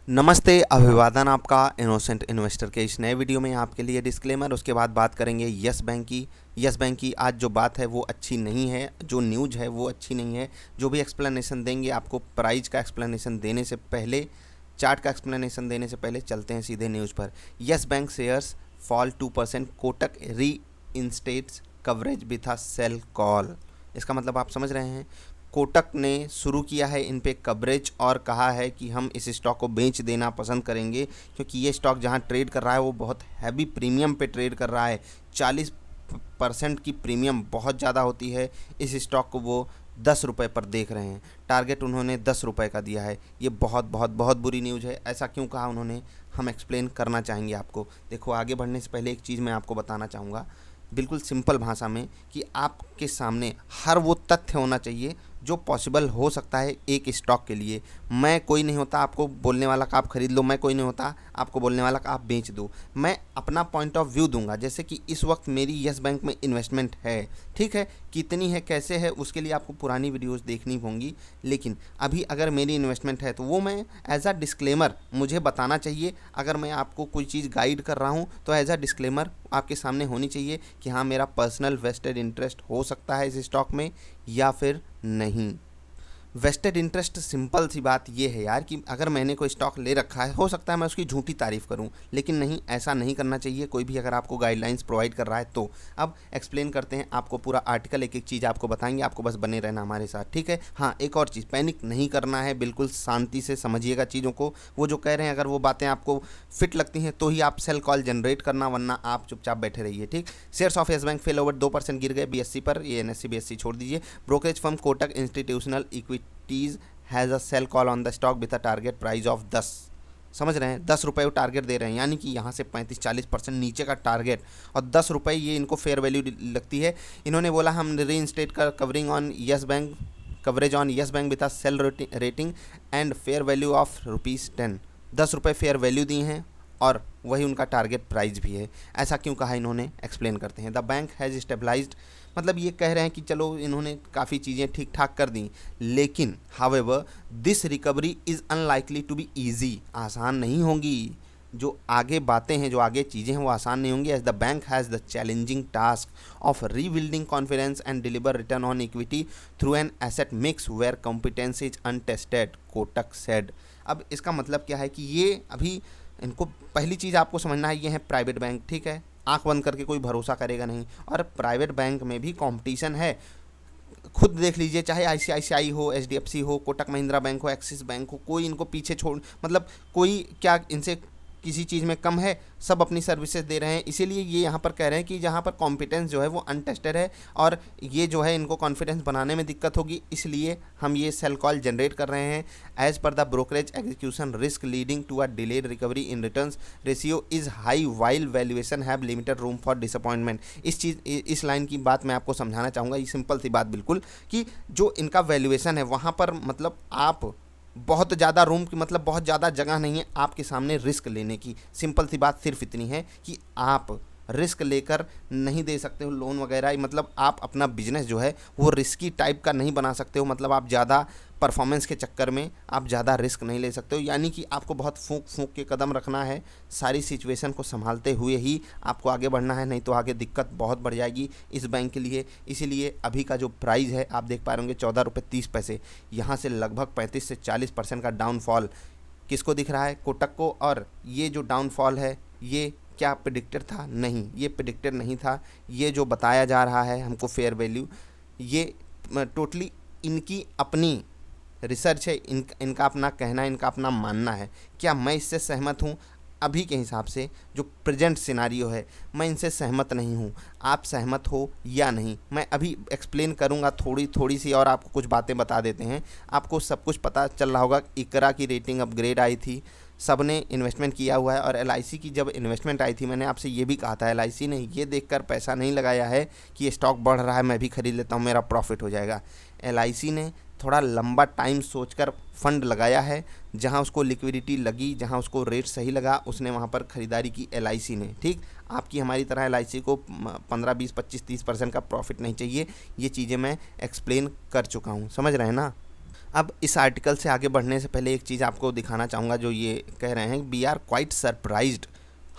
नमस्ते, अभिवादन आपका इनोसेंट इन्वेस्टर के इस नए वीडियो में आपके लिए डिस्क्लेमर। उसके बाद बात करेंगे यस बैंक की। यस बैंक की आज जो बात है वो अच्छी नहीं है, जो न्यूज़ है वो अच्छी नहीं है। जो भी एक्सप्लेनेशन देंगे आपको प्राइस का एक्सप्लेनेशन देने से पहले, चार्ट का एक्सप्लेनेशन देने से पहले चलते हैं सीधे न्यूज़ पर। Yes Bank shares fall 2%, Kotak reinstates coverage with a sell call. इसका मतलब आप समझ रहे हैं, कोटक ने शुरू किया है इन पे कवरेज और कहा है कि हम इस स्टॉक को बेच देना पसंद करेंगे, क्योंकि ये स्टॉक जहां ट्रेड कर रहा है वो बहुत हैवी प्रीमियम पे ट्रेड कर रहा है। 40% की प्रीमियम बहुत ज़्यादा होती है। इस स्टॉक को वो 10 रुपये पर देख रहे हैं। टारगेट उन्होंने 10 रुपये का दिया है। ये बहुत बहुत बहुत बुरी न्यूज़ है। ऐसा क्यों कहा उन्होंने, हम एक्सप्लेन करना चाहेंगे आपको। देखो, आगे बढ़ने से पहले एक चीज़ मैं आपको बताना चाहूँगा बिल्कुल सिंपल भाषा में, कि आपके सामने हर वो तथ्य होना चाहिए जो पॉसिबल हो सकता है एक स्टॉक के लिए। मैं कोई नहीं होता आपको बोलने वाला कि आप खरीद लो, मैं कोई नहीं होता आपको बोलने वाला कि आप बेच दो। मैं अपना पॉइंट ऑफ व्यू दूंगा। जैसे कि इस वक्त मेरी यस बैंक में इन्वेस्टमेंट है, ठीक है, कितनी है कैसे है उसके लिए आपको पुरानी वीडियोस देखनी होंगी। लेकिन अभी अगर मेरी इन्वेस्टमेंट है तो वो मैं एज अ डिस्क्लेमर मुझे बताना चाहिए। अगर मैं आपको कोई चीज़ गाइड कर रहा हूँ तो एज अ डिस्क्लेमर आपके सामने होनी चाहिए कि हाँ, मेरा पर्सनल वेस्टेड इंटरेस्ट हो सकता है इस स्टॉक में या फिर नहीं। वेस्टेड इंटरेस्ट सिंपल सी बात ये है यार, कि अगर मैंने कोई स्टॉक ले रखा है, हो सकता है मैं उसकी झूठी तारीफ़ करूं, लेकिन नहीं, ऐसा नहीं करना चाहिए कोई भी अगर आपको गाइडलाइंस प्रोवाइड कर रहा है तो। अब एक्सप्लेन करते हैं आपको पूरा आर्टिकल, एक एक चीज़ आपको बताएंगे, आपको बस बने रहना हमारे साथ, ठीक है। हाँ, एक और चीज़, पैनिक नहीं करना है, बिल्कुल शांति से समझिएगा चीज़ों को। वो जो कह रहे हैं अगर वो बातें आपको फिट लगती हैं तो ही आप सेल कॉल जनरेट करना, वरना आप चुपचाप बैठे रहिए, ठीक। Shares of yes bank fail over 2% गिर गए बीएससी पर। ये एनएससी बीएससी छोड़ दीजिए। Brokerage firm Kotak institutional equities has a sell call on the stock with a target price of 10। समझ रहे हैं, 10 रुपये वो टारगेट दे रहे हैं, यानी कि यहाँ से 35-40% नीचे का टारगेट, और 10 रुपये ये इनको फेयर वैल्यू लगती है। इन्होंने बोला हम री इंस्टेट का covering on yes bank, coverage on yes bank with a sell rating and fair value of ₹10। 10 रुपये फेयर वैल्यू दी हैं और वही उनका टारगेट प्राइस भी है। ऐसा क्यों कहा इन्होंने, एक्सप्लेन करते हैं। द बैंक हैज़ स्टेबलाइज्ड, मतलब ये कह रहे हैं कि चलो इन्होंने काफ़ी चीज़ें ठीक ठाक कर दी, लेकिन however this recovery is unlikely to be easy, आसान नहीं होंगी। जो आगे बातें हैं, जो आगे चीज़ें हैं वो आसान नहीं होंगी। As the bank has the challenging task of rebuilding confidence and deliver return on equity through an asset mix where competence is untested, Kotak said. अब इसका मतलब क्या है कि ये अभी इनको पहली चीज़ आपको समझना है, ये है प्राइवेट बैंक, ठीक है। आंख बंद करके कोई भरोसा करेगा नहीं, और प्राइवेट बैंक में भी कंपटीशन है। खुद देख लीजिए, चाहे आईसीआईसीआई हो, एचडीएफसी हो, कोटक महिंद्रा बैंक हो, एक्सिस बैंक हो, कोई इनको पीछे छोड़, मतलब कोई क्या इनसे किसी चीज़ में कम है, सब अपनी सर्विसेज दे रहे हैं। इसीलिए ये यहाँ पर कह रहे हैं कि जहाँ पर कॉम्पिटेंस जो है वो अनटेस्टेड है, और ये जो है इनको कॉन्फिडेंस बनाने में दिक्कत होगी, इसलिए हम ये सेल कॉल जनरेट कर रहे हैं। As per the brokerage execution risk leading to a delayed recovery in returns ratio is high while valuation have limited room for disappointment. इस लाइन की बात मैं आपको समझाना चाहूँगा। ये सिंपल सी बात बिल्कुल, कि जो इनका वैल्यूएशन है वहाँ पर मतलब आप बहुत ज़्यादा रूम की, मतलब बहुत ज़्यादा जगह नहीं है आपके सामने रिस्क लेने की। सिंपल सी बात सिर्फ इतनी है कि आप रिस्क लेकर नहीं दे सकते हो लोन वगैरह, मतलब आप अपना बिजनेस जो है वो रिस्की टाइप का नहीं बना सकते हो। मतलब आप ज़्यादा परफॉर्मेंस के चक्कर में आप ज़्यादा रिस्क नहीं ले सकते हो, यानी कि आपको बहुत फूंक फूंक के कदम रखना है। सारी सिचुएशन को संभालते हुए ही आपको आगे बढ़ना है, नहीं तो आगे दिक्कत बहुत बढ़ जाएगी इस बैंक के लिए। इसीलिए अभी का जो प्राइस है आप देख पा रहे होंगे 14 रुपये 30 पैसे, यहाँ से लगभग 35 से 40% का डाउनफॉल किसको दिख रहा है, कोटक को। और ये जो डाउनफॉल है ये क्या प्रिडिक्टेड था? नहीं, ये प्रिडिक्टेड नहीं था। ये जो बताया जा रहा है हमको फेयर वैल्यू, ये टोटली इनकी अपनी रिसर्च है, इनका अपना कहना, इनका अपना मानना है। क्या मैं इससे सहमत हूँ? अभी के हिसाब से जो प्रेजेंट सिनारियो है, मैं इनसे सहमत नहीं हूँ। आप सहमत हो या नहीं, मैं अभी एक्सप्लेन करूँगा थोड़ी थोड़ी सी, और आपको कुछ बातें बता देते हैं। आपको सब कुछ पता चल रहा होगा, इकरा की रेटिंग अपग्रेड आई थी, सब ने इन्वेस्टमेंट किया हुआ है। और एलआईसी की जब इन्वेस्टमेंट आई थी, मैंने आपसे ये भी कहा था, एलआईसी ने ये देखकर पैसा नहीं लगाया है कि ये स्टॉक बढ़ रहा है मैं भी खरीद लेता हूँ मेरा प्रॉफिट हो जाएगा। एलआईसी ने थोड़ा लंबा टाइम सोचकर फंड लगाया है। जहां उसको लिक्विडिटी लगी, जहां उसको रेट सही लगा, उसने वहां पर ख़रीदारी की एलआईसी ने, ठीक। आपकी हमारी तरह एलआईसी को 15-20-25-30% का प्रॉफिट नहीं चाहिए। ये चीज़ें मैं एक्सप्लेन कर चुका हूँ, समझ रहे हैं ना। अब इस आर्टिकल से आगे बढ़ने से पहले एक चीज़ आपको दिखाना चाहूँगा, जो ये कह रहे हैं, वी आर क्वाइट सरप्राइज्ड,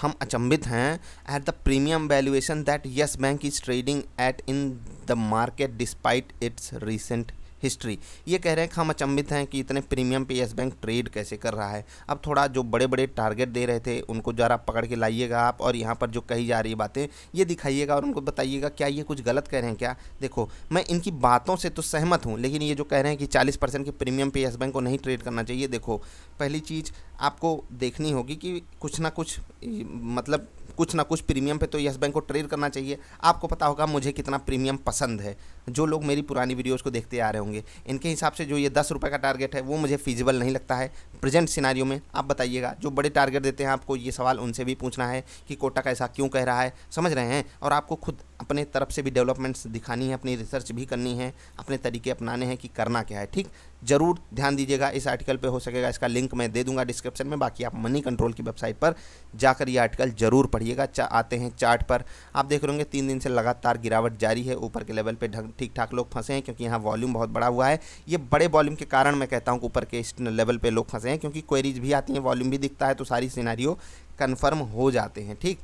हम अचंभित हैं, at the premium valuation that yes bank is trading at in the market despite it's recent history. ये कह रहे हैं कि हम अचंभित हैं कि इतने प्रीमियम पे यस बैंक ट्रेड कैसे कर रहा है। अब थोड़ा जो बड़े बड़े टारगेट दे रहे थे उनको ज़रा पकड़ के लाइएगा आप, और यहाँ पर जो कही जा रही है बातें ये दिखाइएगा और उनको बताइएगा क्या ये कुछ गलत कह रहे हैं क्या। देखो, मैं इनकी बातों से तो सहमत हूँ, लेकिन ये जो कह रहे हैं कि 40% के प्रीमियम पे यस बैंक को नहीं ट्रेड करना चाहिए, देखो पहली चीज़ आपको देखनी होगी कि कुछ ना कुछ, मतलब कुछ ना कुछ प्रीमियम पे तो यस बैंक को ट्रेड करना चाहिए। आपको पता होगा मुझे कितना प्रीमियम पसंद है, जो लोग मेरी पुरानी वीडियोस को देखते आ रहे होंगे, इनके हिसाब से जो ये 10 रुपये का टारगेट है वो मुझे फीजिबल नहीं लगता है प्रेजेंट सिनारियो में। आप बताइएगा, जो बड़े टारगेट देते हैं आपको ये सवाल उनसे भी पूछना है कि कोटक ऐसा क्यों कह रहा है, समझ रहे हैं। और आपको खुद अपने तरफ से भी डेवलपमेंट्स दिखानी है, अपनी रिसर्च भी करनी है, अपने तरीके अपनाने हैं कि करना क्या है। ठीक, ज़रूर ध्यान दीजिएगा इस आर्टिकल पे, हो सकेगा इसका लिंक मैं दे दूंगा डिस्क्रिप्शन में। बाकी आप मनी कंट्रोल की वेबसाइट पर जाकर ये आर्टिकल ज़रूर पढ़िएगा। आते हैं चार्ट पर, आप देख रहे होंगे 3 दिन से लगातार गिरावट जारी है, ऊपर के लेवल पे ठीक ठाक लोग फंसे हैं क्योंकि यहाँ वॉल्यूम बहुत बड़ा हुआ है। ये बड़े वॉल्यूम के कारण मैं कहता हूँ कि ऊपर के इस लेवल पे लोग फंसे हैं, क्योंकि क्वेरीज भी आती हैं, वॉल्यूम भी दिखता है, तो सारी सिनेरियो कन्फर्म हो जाते हैं। ठीक,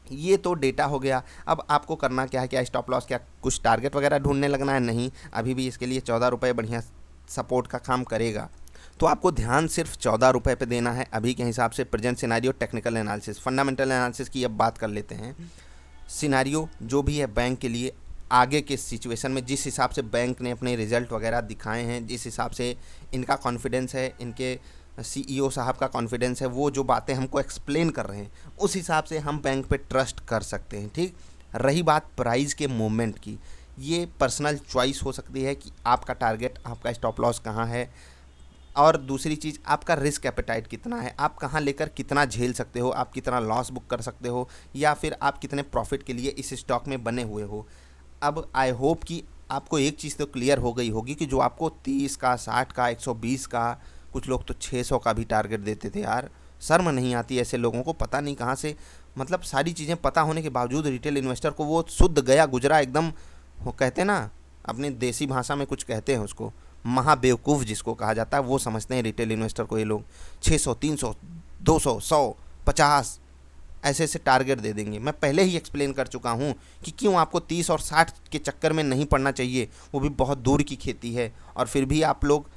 ये तो डेटा हो गया। अब आपको करना क्या है, क्या स्टॉप लॉस, क्या कुछ टारगेट वगैरह ढूंढने लगना है? नहीं, अभी भी इसके लिए 14 रुपये बढ़िया सपोर्ट का काम करेगा। तो आपको ध्यान सिर्फ 14 रुपये पे देना है अभी के हिसाब से। Present scenario, technical analysis, fundamental analysis की अब बात कर लेते हैं। सिनारियो जो भी है बैंक के लिए आगे के सिचुएशन में, जिस हिसाब से बैंक ने अपने रिजल्ट वगैरह दिखाए हैं, जिस हिसाब से इनका कॉन्फिडेंस है, इनके सीईओ साहब का कॉन्फिडेंस है, वो जो बातें हमको एक्सप्लेन कर रहे हैं उस हिसाब से हम बैंक पे ट्रस्ट कर सकते हैं। ठीक, रही बात प्राइस के मूवमेंट की, ये पर्सनल चॉइस हो सकती है कि आपका टारगेट, आपका स्टॉप लॉस कहाँ है, और दूसरी चीज़ आपका रिस्क एपेटाइट कितना है, आप कहाँ लेकर कितना झेल सकते हो, आप कितना लॉस बुक कर सकते हो, या फिर आप कितने प्रॉफिट के लिए इस स्टॉक में बने हुए हो। अब आई होप कि आपको एक चीज़ तो क्लियर हो गई होगी कि जो आपको 30 का, 60 का, 120 का, कुछ लोग तो 600 का भी टारगेट देते थे यार। शर्म नहीं आती ऐसे लोगों को, पता नहीं कहाँ से, मतलब सारी चीज़ें पता होने के बावजूद रिटेल इन्वेस्टर को वो शुद्ध गया गुजरा एकदम, वो कहते हैं ना, अपनी देसी भाषा में कुछ कहते हैं उसको, महाबेवकूफ़ जिसको कहा जाता है, वो समझते हैं रिटेल इन्वेस्टर को ये लोग। 600, 300, 200, 100, 50 ऐसे ऐसे टारगेट दे देंगे। मैं पहले ही एक्सप्लेन कर चुका हूँ कि क्यों आपको 30 और 60 के चक्कर में नहीं पड़ना चाहिए, वो भी बहुत दूर की खेती है। और फिर भी आप लोग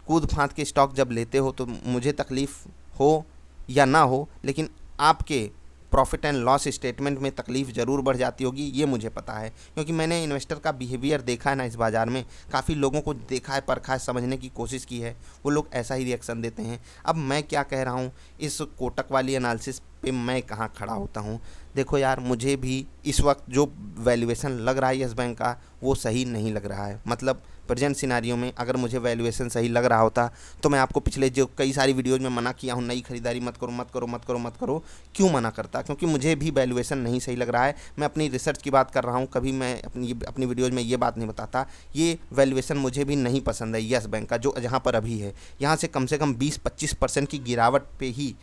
कूद फांद के स्टॉक जब लेते हो, तो मुझे तकलीफ़ हो या ना हो, लेकिन आपके प्रॉफिट एंड लॉस स्टेटमेंट में तकलीफ़ ज़रूर बढ़ जाती होगी, ये मुझे पता है, क्योंकि मैंने इन्वेस्टर का बिहेवियर देखा है ना इस बाज़ार में, काफ़ी लोगों को देखा है, परखा है, समझने की कोशिश की है, वो लोग ऐसा ही रिएक्शन देते हैं। अब मैं क्या कह रहा हूँ, इस कोटक वाली एनालिसिस पे मैं कहाँ खड़ा होता हूँ। देखो यार, मुझे भी इस वक्त जो वैल्यूएशन लग रहा है यस बैंक का, वो सही नहीं लग रहा है। मतलब प्रेजेंट सिनारियो में अगर मुझे वैल्यूएशन सही लग रहा होता तो मैं आपको पिछले जो कई सारी वीडियोज़ में मना किया हूँ, नई खरीदारी मत करो मत करो मत करो मत करो, क्यों मना करता? क्योंकि मुझे भी वैल्यूएशन नहीं सही लग रहा है। मैं अपनी रिसर्च की बात कर रहा हूँ, कभी मैं अपनी वीडियोज़ में ये बात नहीं बताता। ये वैल्यूएशन मुझे भी नहीं पसंद है यस बैंक का, जो जहाँ पर अभी है। यहाँ से कम 20-25% की गिरावट पे ही,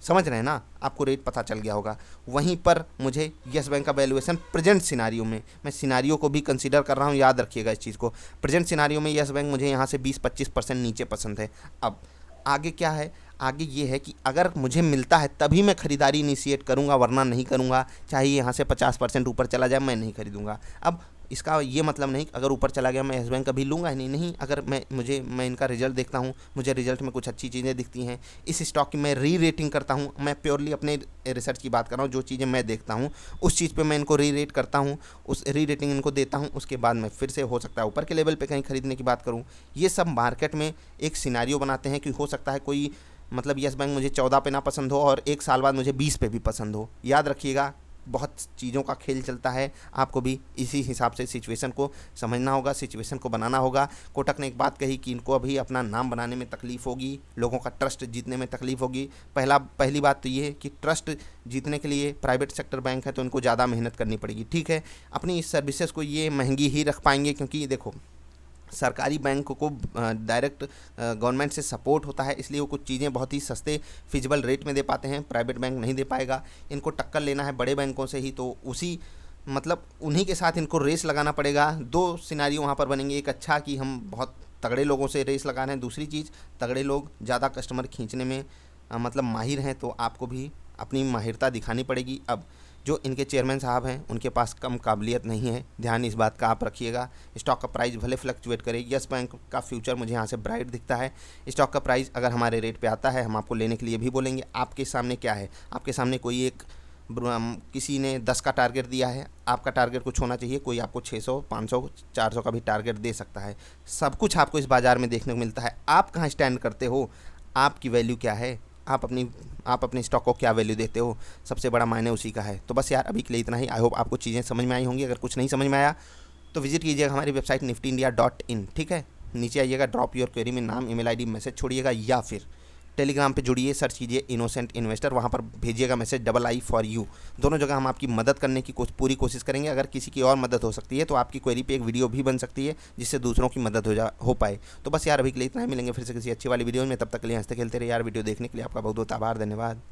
समझ रहे हैं ना, आपको रेट पता चल गया होगा। वहीं पर मुझे यस बैंक का वैल्यूएशन प्रेजेंट सिनारियो में, मैं सिनारियो को भी कंसीडर कर रहा हूँ, याद रखिएगा इस चीज़ को, प्रेजेंट सिनारियो में यस बैंक मुझे यहाँ से 20-25% नीचे पसंद है। अब आगे क्या है, आगे ये है कि अगर मुझे मिलता है तभी मैं ख़रीदारी इनिशिएट करूँगा, वरना नहीं करूँगा। चाहे यहाँ से 50% ऊपर चला जाए, मैं नहीं खरीदूँगा। अब इसका ये मतलब नहीं अगर ऊपर चला गया मैं यस बैंक कभी लूँगा ही नहीं, नहीं। अगर मैं इनका रिजल्ट देखता हूँ, मुझे रिजल्ट में कुछ अच्छी चीज़ें दिखती हैं, इस स्टॉक की मैं री रेटिंग करता हूँ। मैं प्योरली अपने रिसर्च की बात कर रहा हूँ, जो चीज़ें मैं देखता हूँ उस चीज़ पे मैं इनको री रेट करता हूँ, उस री रेटिंग इनको देता हूँ। उसके बाद मैं फिर से हो सकता है ऊपर के लेवल पे कहीं खरीदने की बात करूँ। ये सब मार्केट में एक सिनारियो बनाते हैं कि हो सकता है कोई, मतलब यस बैंक मुझे 14 पे ना पसंद हो और 1 साल बाद मुझे 20 पे भी पसंद हो। याद रखिएगा, बहुत चीज़ों का खेल चलता है, आपको भी इसी हिसाब से सिचुएशन को समझना होगा, सिचुएशन को बनाना होगा। कोटक ने एक बात कही कि इनको अभी अपना नाम बनाने में तकलीफ़ होगी, लोगों का ट्रस्ट जीतने में तकलीफ़ होगी। पहली बात तो ये है कि ट्रस्ट जीतने के लिए प्राइवेट सेक्टर बैंक है तो इनको ज़्यादा मेहनत करनी पड़ेगी। ठीक है, अपनी इस सर्विसेज को ये महंगी ही रख पाएंगे, क्योंकि देखो सरकारी बैंक को डायरेक्ट गवर्नमेंट से सपोर्ट होता है, इसलिए वो कुछ चीज़ें बहुत ही सस्ते फिजिबल रेट में दे पाते हैं, प्राइवेट बैंक नहीं दे पाएगा। इनको टक्कर लेना है बड़े बैंकों से ही, तो उसी मतलब उन्हीं के साथ इनको रेस लगाना पड़ेगा। 2 सिनारियो वहाँ पर बनेंगे, एक अच्छा कि हम बहुत तगड़े लोगों से रेस लगा रहे हैं। दूसरी चीज़, तगड़े लोग ज़्यादा कस्टमर खींचने में मतलब माहिर हैं, तो आपको भी अपनी माहिरता दिखानी पड़ेगी। अब जो इनके चेयरमैन साहब हैं उनके पास कम काबिलियत नहीं है, ध्यान इस बात का आप रखिएगा। स्टॉक का प्राइस भले फ्लक्चुएट करे, यस बैंक का फ्यूचर मुझे यहाँ से ब्राइट दिखता है। स्टॉक का प्राइस अगर हमारे रेट पे आता है हम आपको लेने के लिए भी बोलेंगे। आपके सामने क्या है, आपके सामने कोई एक किसी ने 10 का टारगेट दिया है, आपका टारगेट कुछ होना चाहिए, कोई आपको 600, 500, 400 का भी टारगेट दे सकता है। सब कुछ आपको इस बाज़ार में देखने को मिलता है। आप कहाँ स्टैंड करते हो, आपकी वैल्यू क्या है, आप अपने स्टॉक को क्या वैल्यू देते हो, सबसे बड़ा मायने उसी का है। तो बस यार अभी के लिए इतना ही। आई होप आपको चीज़ें समझ में आई होंगी। अगर कुछ नहीं समझ में आया तो विजिट कीजिएगा हमारी वेबसाइट niftyindia.in, ठीक है। नीचे आइएगा, ड्रॉप योर क्वेरी में नाम, ईमेल आईडी, मैसेज छोड़िएगा, या फिर टेलीग्राम पे जुड़िए, सर्च कीजिए इनोसेंट इन्वेस्टर, वहाँ पर भेजिएगा मैसेज II फॉर यू। दोनों जगह हम आपकी मदद करने की पूरी कोशिश करेंगे। अगर किसी की और मदद हो सकती है तो आपकी क्वेरी पे एक वीडियो भी बन सकती है जिससे दूसरों की मदद हो पाए। तो बस यार अभी के लिए इतना ही, मिलेंगे फिर से किसी अच्छी वाली वीडियो में। तब तक के लिए हंसते खेलते रहे यार। वीडियो देखने के लिए आपका बहुत बहुत आभार, धन्यवाद।